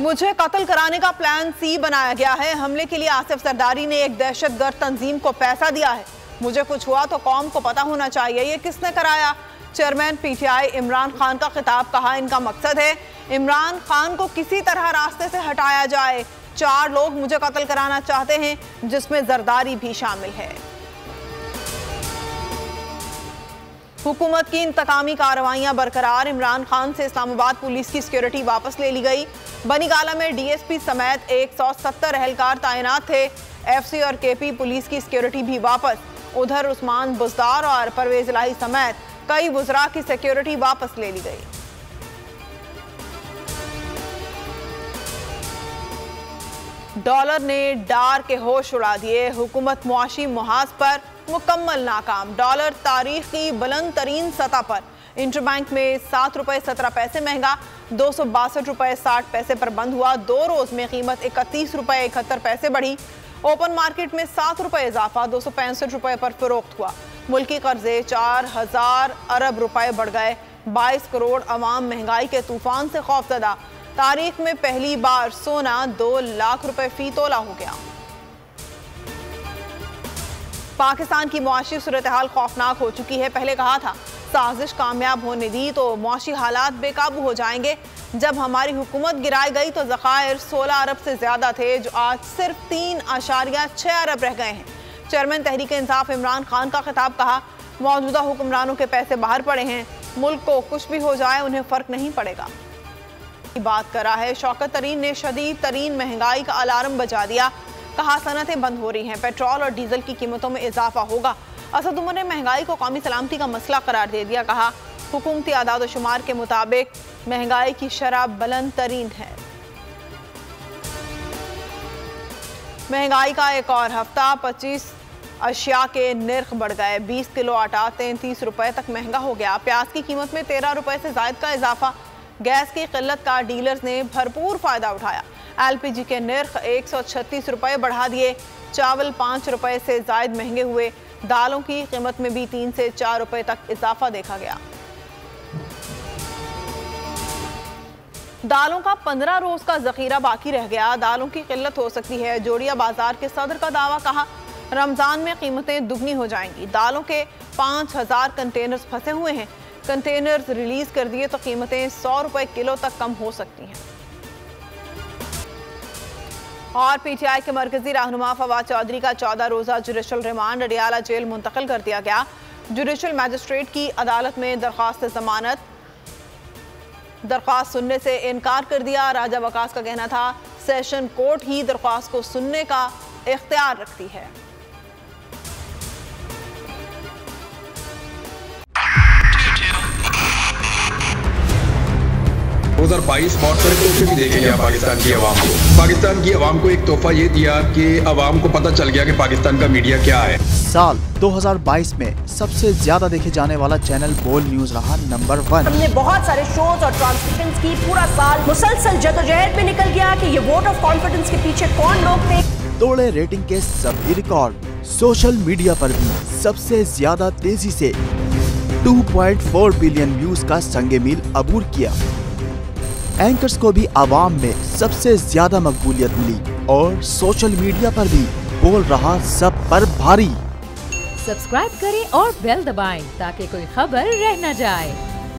मुझे कत्ल कराने का प्लान सी बनाया गया है। हमले के लिए आसिफ सरदारी ने एक दहशतगर्द तंजीम को पैसा दिया है। मुझे कुछ हुआ तो कौम को पता होना चाहिए ये किसने कराया। चेयरमैन पीटीआई इमरान खान का खिताब। कहा इनका मकसद है इमरान खान को किसी तरह रास्ते से हटाया जाए। 4 लोग मुझे कत्ल कराना चाहते हैं जिसमें जरदारी भी शामिल है। हुकूमत की इंतकामी कार्रवाइयां बरकरार। इमरान खान से इस्लामाबाद पुलिस की सिक्योरिटी वापस ले ली गई। बनीगाला में डीएसपी समेत 170 एहलकार तैनात थे। एफसी और केपी पुलिस की सिक्योरिटी भी वापस। उधर उस्मान बुजदार और परवेज इलाही समेत कई वुज़रा की सिक्योरिटी वापस ले ली गई। डॉलर ने डार के होश उड़ा दिए। हुकूमत मुआशी मुहाज पर मुकम्मल नाकाम। डॉलर तारीख की बुलंद तरीन सतह पर। इंटरबैंक में 7 रुपए 17 पैसे महंगा 262 रुपए 60 पैसे पर बंद हुआ। 2 रोज में कीमत 31 रुपए 71 पैसे बढ़ी। ओपन मार्केट में 7 रुपए इजाफा 265 रुपए पर फरोख्त हुआ। मुल्की कर्जे 4000 अरब रुपए बढ़ गए। 22 करोड़ अवाम महंगाई के तूफान से खौफजदा। तारीख में पहली बार सोना 2 लाख रुपए फी तोला हो गया। पाकिस्तान की मुआशी सूरत हाल खौफनाक हो चुकी है। पहले कहा था साजिश कामयाब होने दी तो मुआशी हालात बेकाबू हो जाएंगे। जब हमारी हुकूमत गिराई गई तो ज़खायर 16 अरब से ज्यादा थे जो आज सिर्फ 3.6 अरब रह गए हैं। चेयरमैन तहरीक इंसाफ इमरान खान का खिताब। कहा मौजूदा हुक्मरानों के पैसे बाहर पड़े हैं। मुल्क को कुछ भी हो जाए उन्हें फर्क नहीं पड़ेगा। बात करा है शौकत तरीन ने शदीद तरीन महंगाई का अलार्म बजा दिया। कहा सनतें बंद हो रही हैं। पेट्रोल और डीजल की कीमतों में इजाफा होगा। असद उमर ने महंगाई को कौमी सलामती का मसला करार दे दिया। कहा हुकूमती आदाद व शुमार के मुताबिक महंगाई की शरह बुलंद तरीन है। महंगाई का एक और हफ्ता। 25 अशिया के निर्ख बढ़ गए। 20 किलो आटा 33 रुपए तक महंगा हो गया। प्याज की कीमत में 13 रुपए से जायद का इजाफा। गैस की किल्लत का डीलर्स ने भरपूर फायदा उठाया। एलपीजी के निर्ख 136 रुपए बढ़ा दिए। चावल 5 रुपए से जायद महंगे हुए। दालों की कीमत में भी 3 से 4 रुपए तक इजाफा देखा गया। दालों का 15 रोज का जखीरा बाकी रह गया। दालों की किल्लत हो सकती है। जोड़िया बाजार के सदर का दावा। कहा रमजान में कीमतें दुगनी हो जाएंगी। दालों के 5000 कंटेनर्स फंसे हुए हैं। कंटेनर्स रिलीज कर दिए तो कीमतें 100 रुपए किलो तक कम हो सकती हैं। और पीटीआई के मरकजी रहनुमा फवाद चौधरी का 14 रोजा जुडिशल रिमांड अडियाला जेल मुंतकिल कर दिया गया। जुडिशल मजिस्ट्रेट की अदालत में दरख्वास्त सुनने से इनकार कर दिया। राजा वकास का कहना था सेशन कोर्ट ही दरख्वास्त को सुनने का इख्तियार रखती है। 2022 बहुत सारे तोहफे भी देखे गया पाकिस्तान की आवाम को। पाकिस्तान की आवाम को एक तोहफा ये दिया कि आवाम को पता चल गया कि पाकिस्तान का मीडिया क्या है। साल 2022 में सबसे ज्यादा देखे जाने वाला चैनल बोल न्यूज रहा नंबर 1। हमने बहुत सारे शोज और ट्रांसमिशंस की। पूरा साल मुसलसल जदोजहद में निकल गया कि ये वोट ऑफ कॉन्फिडेंस के पीछे कौन लोग थे। तोड़े रेटिंग के सभी रिकॉर्ड। सोशल मीडिया पर भी सबसे ज्यादा तेजी से 2.4 बिलियन व्यूज का संगे मील अबूर किया। एंकर्स को भी आवाम में सबसे ज्यादा मकबूलियत मिली और सोशल मीडिया पर भी बोल रहा सब पर भारी। सब्सक्राइब करें और बेल दबाएं ताकि कोई खबर रह न जाए।